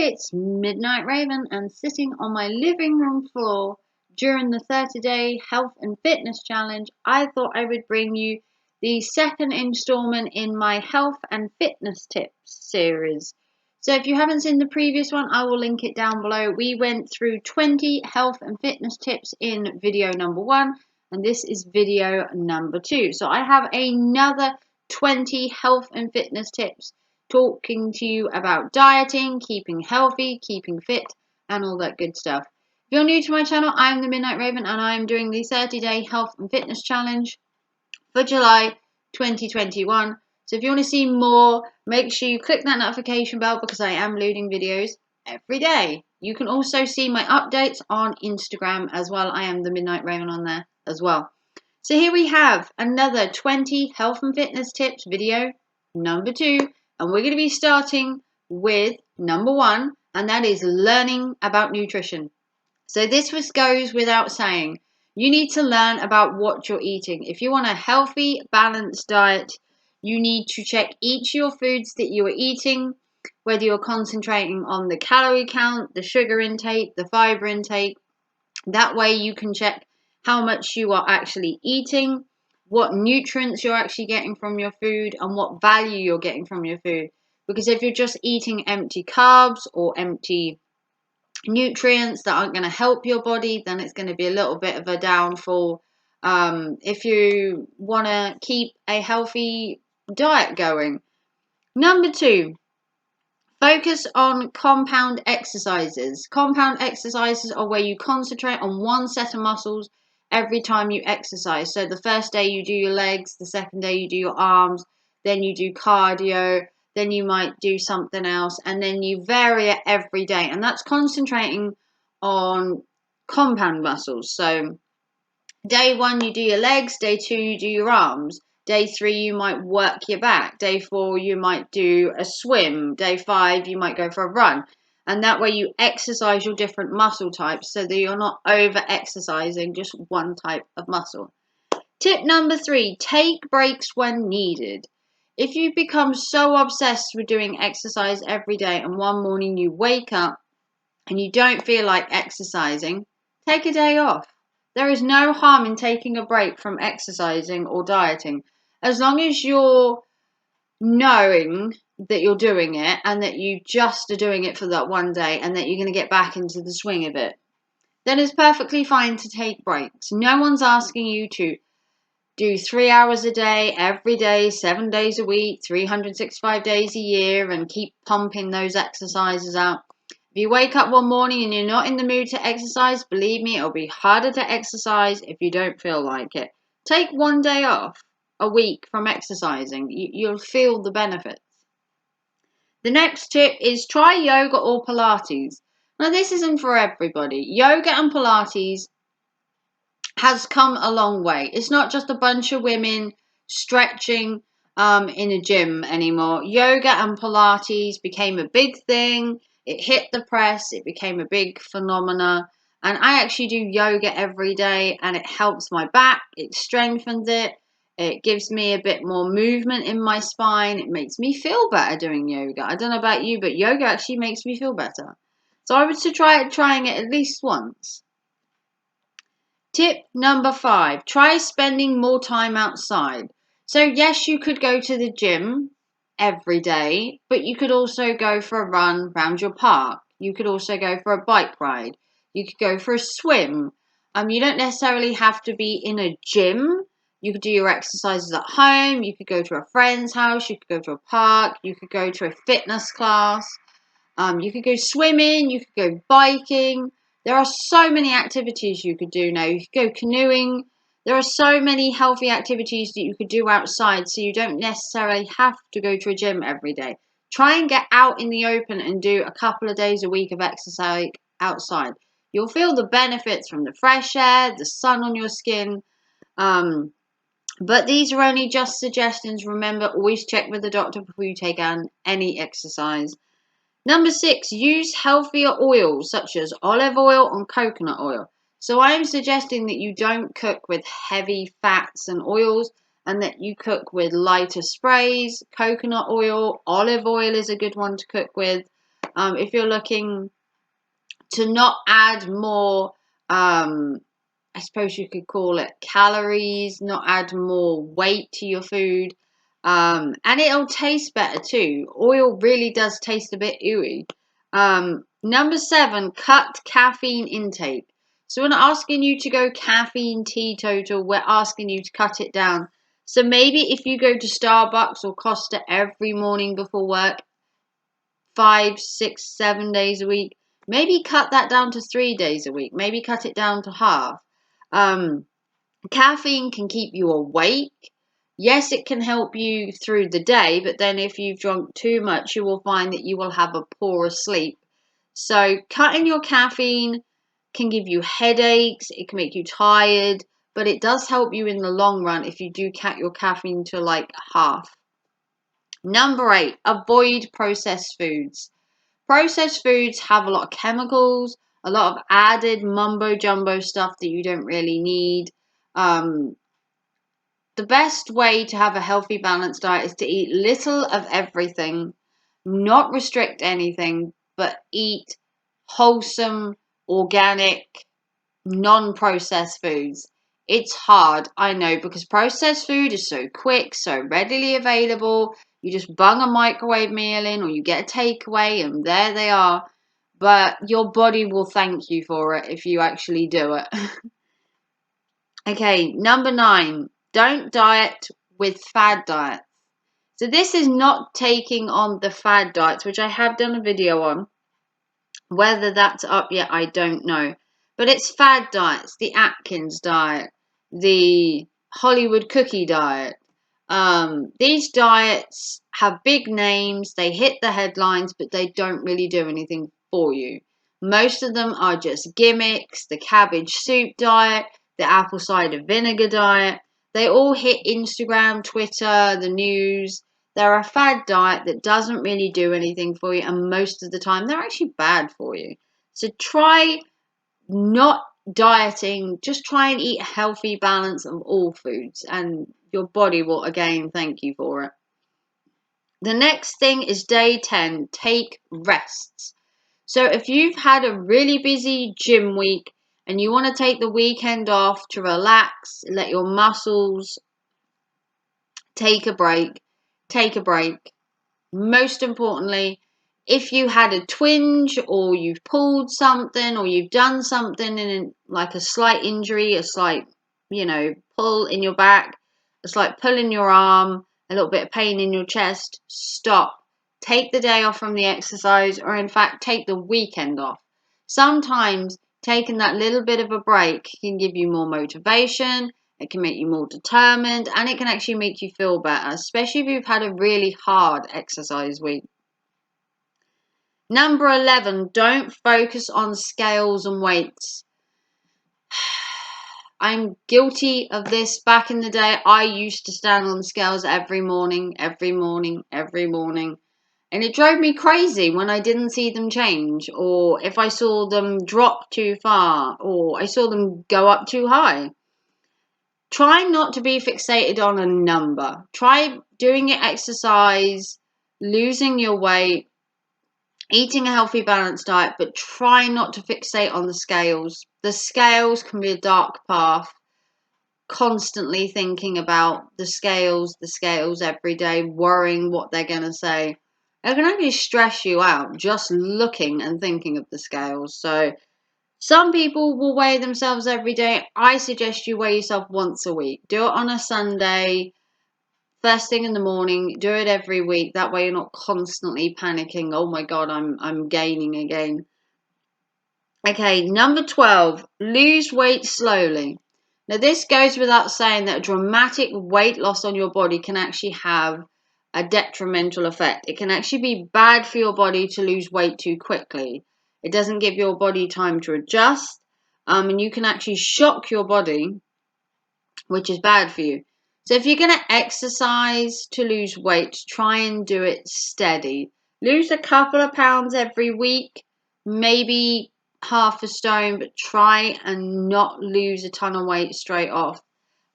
it's Midnight Raven, and sitting on my living room floor during the 30-day health and fitness challenge, I thought I would bring you the second installment in my health and fitness tips series. So if you haven't seen the previous one, I will link it down below. We went through 20 health and fitness tips in video number 1, and this is video number 2. So I have another 20 health and fitness tips talking to you about dieting, keeping healthy, keeping fit, and all that good stuff. If you're new to my channel, I'm the Midnight Raven, and I'm doing the 30-day health and fitness challenge for July 2021. So if you want to see more, make sure you click that notification bell because I am loading videos every day. You can also see my updates on Instagram as well. I am the Midnight Raven on there as well. So here we have another 20 health and fitness tips video number 2. And we're going to be starting with number 1, and that is learning about nutrition. So this goes without saying. You need to learn about what you're eating. If you want a healthy, balanced diet, you need to check each of your foods that you are eating, whether you're concentrating on the calorie count, the sugar intake, the fiber intake. That way you can check how much you are actually eating, what nutrients you're actually getting from your food, and what value you're getting from your food. Because if you're just eating empty carbs or empty nutrients that aren't going to help your body, then it's going to be a little bit of a downfall. If you want to keep a healthy diet going. Number 2, focus on compound exercises. Compound exercises are where you concentrate on one set of muscles every time you exercise. So the first day you do your legs, the second day you do your arms, then you do cardio, then you might do something else, and then you vary it every day. And that's concentrating on compound muscles. So day 1 you do your legs, day 2 you do your arms, day 3 you might work your back, day 4 you might do a swim, day 5 you might go for a run. And that way you exercise your different muscle types so that you're not over exercising just one type of muscle. Tip number 3, take breaks when needed. If you become so obsessed with doing exercise every day and one morning you wake up and you don't feel like exercising, take a day off. There is no harm in taking a break from exercising or dieting, as long as you're knowing that you're doing it and that you just are doing it for that one day and that you're going to get back into the swing of it. Then it's perfectly fine to take breaks. No one's asking you to do 3 hours a day, every day, 7 days a week, 365 days a year, and keep pumping those exercises out. If you wake up one morning and you're not in the mood to exercise, believe me, it'll be harder to exercise if you don't feel like it. Take one day off a week from exercising. You'll feel the benefits. The next tip is try yoga or Pilates. Now, this isn't for everybody. Yoga and Pilates has come a long way. It's not just a bunch of women stretching in a gym anymore. Yoga and Pilates became a big thing. It hit the press. It became a big phenomena. And I actually do yoga every day, and it helps my back. It strengthens it. It gives me a bit more movement in my spine. It makes me feel better doing yoga. I don't know about you, but yoga actually makes me feel better. So I would suggest trying it at least once. Tip number 5, try spending more time outside. So yes, you could go to the gym every day, but you could also go for a run around your park. You could also go for a bike ride. You could go for a swim. You don't necessarily have to be in a gym. You could do your exercises at home. You could go to a friend's house. You could go to a park. You could go to a fitness class. You could go swimming. You could go biking. There are so many activities you could do now. You could go canoeing. There are so many healthy activities that you could do outside, so you don't necessarily have to go to a gym every day. Try and get out in the open and do a couple of days a week of exercise outside. You'll feel the benefits from the fresh air, the sun on your skin. But these are only just suggestions. Remember, always check with the doctor before you take on any exercise. Number 6, use healthier oils such as olive oil and coconut oil. So I am suggesting that you don't cook with heavy fats and oils, and that you cook with lighter sprays. Coconut oil, olive oil is a good one to cook with. If you're looking to not add more, I suppose you could call it calories, not add more weight to your food. And it'll taste better too. Oil really does taste a bit ooey. Number 7, cut caffeine intake. So we're not asking you to go caffeine teetotal, we're asking you to cut it down. So maybe if you go to Starbucks or Costa every morning before work, 5, 6, 7 days a week, maybe cut that down to 3 days a week. Maybe cut it down to half. Caffeine can keep you awake. Yes, it can help you through the day, but then if you've drunk too much, you will find that you will have a poorer sleep. So cutting your caffeine can give you headaches, it can make you tired, but it does help you in the long run if you do cut your caffeine to like half. Number 8, avoid processed foods. Processed foods have a lot of chemicals, a lot of added mumbo jumbo stuff that you don't really need. The best way to have a healthy, balanced diet is to eat little of everything, not restrict anything, but eat wholesome, organic, non-processed foods. It's hard, I know, because processed food is so quick, so readily available. You just bung a microwave meal in or you get a takeaway and there they are. But your body will thank you for it if you actually do it. Okay, number 9, don't diet with fad diets. So this is not taking on the fad diets, which I have done a video on. Whether that's up yet, I don't know. But it's fad diets, the Atkins diet, the Hollywood cookie diet. These diets have big names, they hit the headlines, but they don't really do anything for you. Most of them are just gimmicks. The cabbage soup diet, the apple cider vinegar diet, they all hit Instagram, Twitter, the news. They're a fad diet that doesn't really do anything for you, and most of the time they're actually bad for you. So try not dieting, just try and eat a healthy balance of all foods, and your body will again thank you for it. The next thing is day 10, take rests. So if you've had a really busy gym week and you want to take the weekend off to relax, let your muscles take a break, take a break. Most importantly, if you had a twinge or you've pulled something or you've done something in like a slight injury, a slight, pull in your back, a slight pull in your arm, a little bit of pain in your chest, stop. Take the day off from the exercise, or in fact, take the weekend off. Sometimes taking that little bit of a break can give you more motivation, it can make you more determined, and it can actually make you feel better, especially if you've had a really hard exercise week. Number 11, don't focus on scales and weights. I'm guilty of this. Back in the day, I used to stand on the scales every morning. And it drove me crazy when I didn't see them change, or if I saw them drop too far, or I saw them go up too high. Try not to be fixated on a number. Try doing your exercise, losing your weight, eating a healthy, balanced diet, but try not to fixate on the scales. The scales can be a dark path. Constantly thinking about the scales every day, worrying what they're going to say. It can actually stress you out just looking and thinking of the scales. So some people will weigh themselves every day. I suggest you weigh yourself once a week. Do it on a Sunday, first thing in the morning. Do it every week. That way you're not constantly panicking. Oh my God, I'm gaining again. Okay, number 12, lose weight slowly. Now this goes without saying that a dramatic weight loss on your body can actually have a detrimental effect. It can actually be bad for your body to lose weight too quickly. It doesn't give your body time to adjust, and you can actually shock your body, which is bad for you. So if you're going to exercise to lose weight, try and do it steady. Lose a couple of pounds every week, maybe half a stone, but try and not lose a ton of weight straight off.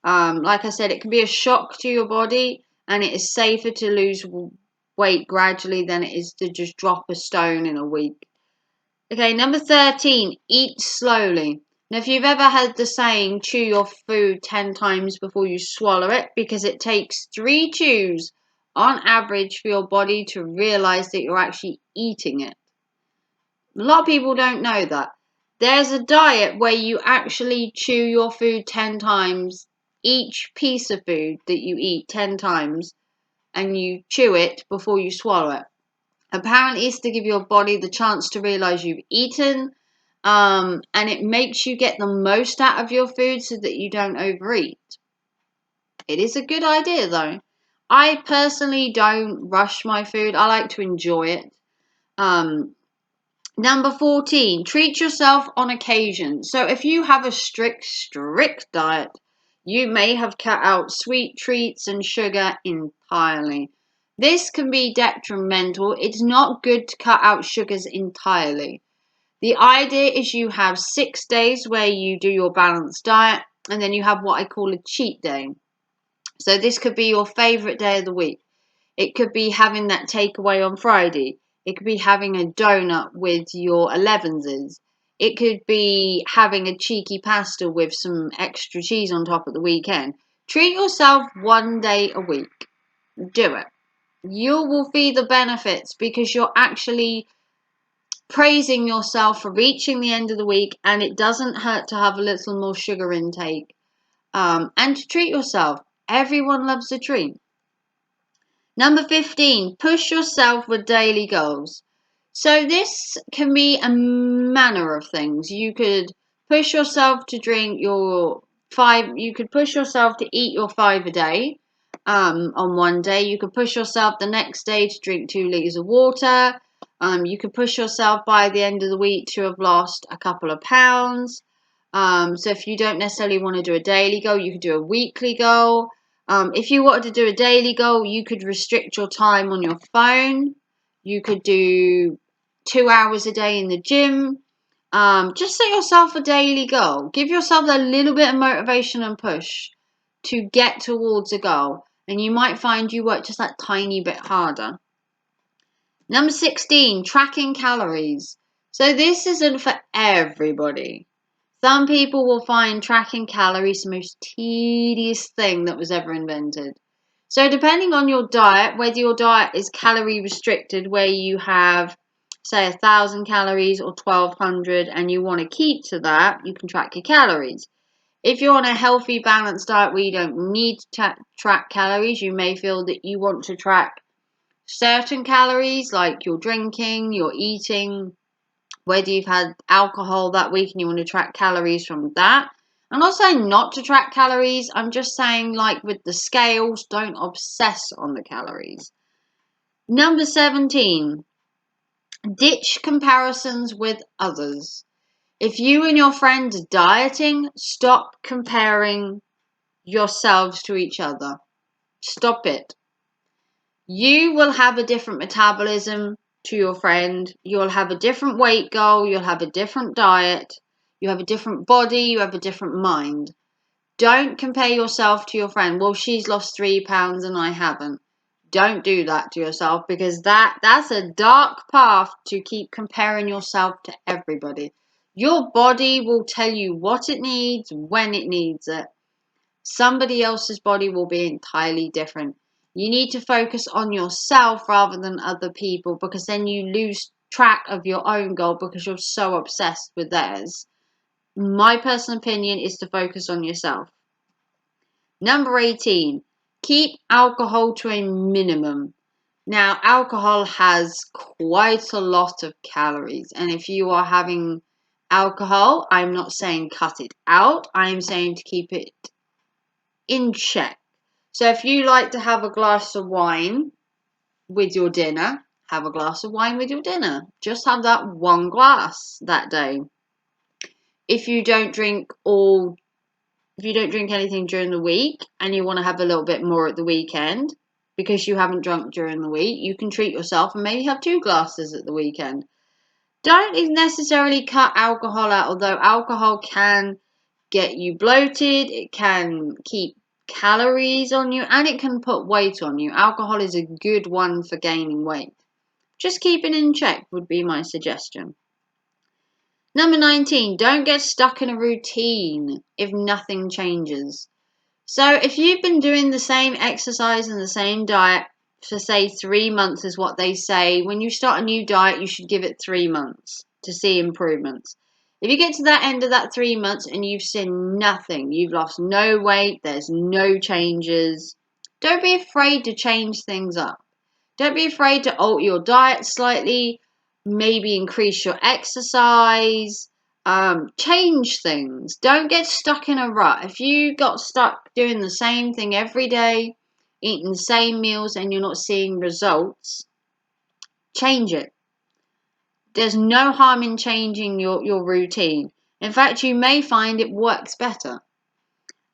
Like I said, it can be a shock to your body, and it is safer to lose weight gradually than it is to just drop a stone in a week. Okay, number 13, eat slowly. Now, if you've ever heard the saying, chew your food 10 times before you swallow it, because it takes 3 chews on average for your body to realize that you're actually eating it. A lot of people don't know that. There's a diet where you actually chew your food 10 times, each piece of food that you eat 10 times, and you chew it before you swallow it. Apparently, it's to give your body the chance to realize you've eaten, and it makes you get the most out of your food so that you don't overeat. It is a good idea, though. I personally don't rush my food. I like to enjoy it. Number 14, treat yourself on occasion. So if you have a strict diet, you may have cut out sweet treats and sugar entirely. This can be detrimental. It's not good to cut out sugars entirely. The idea is you have 6 days where you do your balanced diet, and then you have what I call a cheat day. So this could be your favorite day of the week. It could be having that takeaway on Friday. It could be having a donut with your 11s. It could be having a cheeky pasta with some extra cheese on top at the weekend. Treat yourself 1 day a week. Do it. You will feel the benefits because you're actually praising yourself for reaching the end of the week, and it doesn't hurt to have a little more sugar intake. And to treat yourself. Everyone loves a treat. Number 15, push yourself with daily goals. So this can be a manner of things. You could push yourself to drink your 5, you could push yourself to eat your 5 a day on one day. You could push yourself the next day to drink 2 litres of water. You could push yourself by the end of the week to have lost a couple of pounds. So if you don't necessarily want to do a daily goal, you could do a weekly goal. If you wanted to do a daily goal, you could restrict your time on your phone. You could do 2 hours a day in the gym. Just set yourself a daily goal. Give yourself a little bit of motivation and push to get towards a goal. And you might find you work just that tiny bit harder. Number 16, tracking calories. So this isn't for everybody. Some people will find tracking calories the most tedious thing that was ever invented. So depending on your diet, whether your diet is calorie restricted, where you have, say, 1,000 calories or 1,200, and you want to keep to that, you can track your calories. If you're on a healthy, balanced diet where you don't need to track calories, you may feel that you want to track certain calories, like your drinking, your eating, whether you've had alcohol that week and you want to track calories from that. I'm not saying not to track calories. I'm just saying, like with the scales, don't obsess on the calories. Number 17, ditch comparisons with others. If you and your friends are dieting, stop comparing yourselves to each other. Stop it. You will have a different metabolism to your friend. You'll have a different weight goal. You'll have a different diet. You have a different body. You have a different mind. Don't compare yourself to your friend. Well, she's lost 3 pounds and I haven't. Don't do that to yourself, because that's a dark path to keep comparing yourself to everybody. Your body will tell you what it needs when it needs it. Somebody else's body will be entirely different. You need to focus on yourself rather than other people, because then you lose track of your own goal because you're so obsessed with theirs. My personal opinion is to focus on yourself. Number 18, keep alcohol to a minimum. Now, alcohol has quite a lot of calories, and if you are having alcohol, I'm not saying cut it out. I'm saying to keep it in check. So if you like to have a glass of wine with your dinner, have a glass of wine with your dinner. Just have that one glass that day. If you don't drink anything during the week and you want to have a little bit more at the weekend because you haven't drunk during the week, you can treat yourself and maybe have 2 glasses at the weekend. Don't necessarily cut alcohol out, although alcohol can get you bloated. It can keep calories on you, and it can put weight on you. Alcohol is a good one for gaining weight. Just keep it in check would be my suggestion. Number 19, don't get stuck in a routine if nothing changes. So if you've been doing the same exercise and the same diet for say 3 months is what they say, when you start a new diet, you should give it 3 months to see improvements. If you get to that end of that 3 months and you've seen nothing, you've lost no weight, there's no changes, don't be afraid to change things up. Don't be afraid to alter your diet slightly, maybe increase your exercise, change things. Don't get stuck in a rut. If you got stuck doing the same thing every day, eating the same meals, and you're not seeing results, change it. There's no harm in changing your routine. In fact, you may find it works better.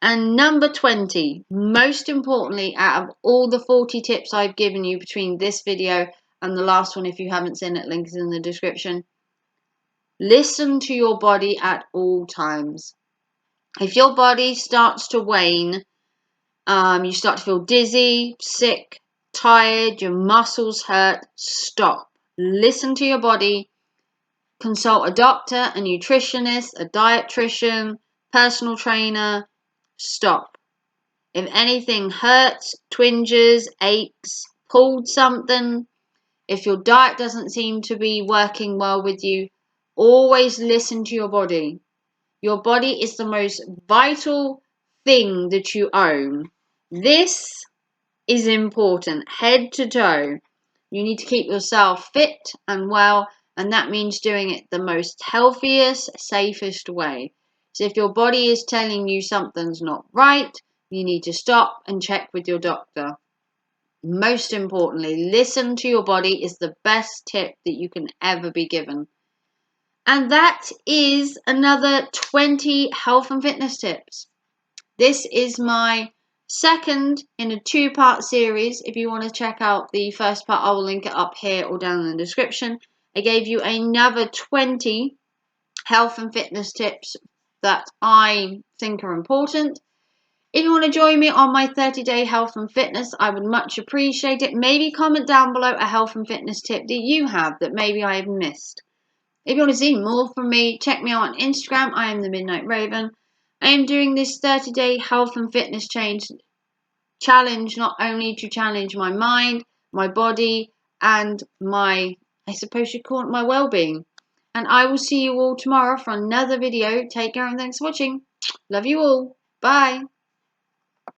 And number 20, most importantly, out of all the 40 tips I've given you between this video and the last one, if you haven't seen it, link is in the description. Listen to your body at all times. If your body starts to wane, you start to feel dizzy, sick, tired, your muscles hurt, stop. Listen to your body. Consult a doctor, a nutritionist, a dietitian, personal trainer. Stop. If anything hurts, twinges, aches, pulled something, if your diet doesn't seem to be working well with you, always listen to your body. Your body is the most vital thing that you own. This is important, head to toe. You need to keep yourself fit and well, and that means doing it the most healthiest, safest way. So if your body is telling you something's not right, you need to stop and check with your doctor. Most importantly, listen to your body is the best tip that you can ever be given. And that is another 20 health and fitness tips. This is my second in a 2-part series. If you want to check out the first part, I will link it up here or down in the description. I gave you another 20 health and fitness tips that I think are important. If you want to join me on my 30-day health and fitness, I would much appreciate it. Maybe comment down below a health and fitness tip that you have that maybe I have missed. If you want to see more from me, check me out on Instagram. I am the Midnight Raven. I am doing this 30-day health and fitness challenge not only to challenge my mind, my body, and my, I suppose you'd call it my well-being. And I will see you all tomorrow for another video. Take care and thanks for watching. Love you all. Bye.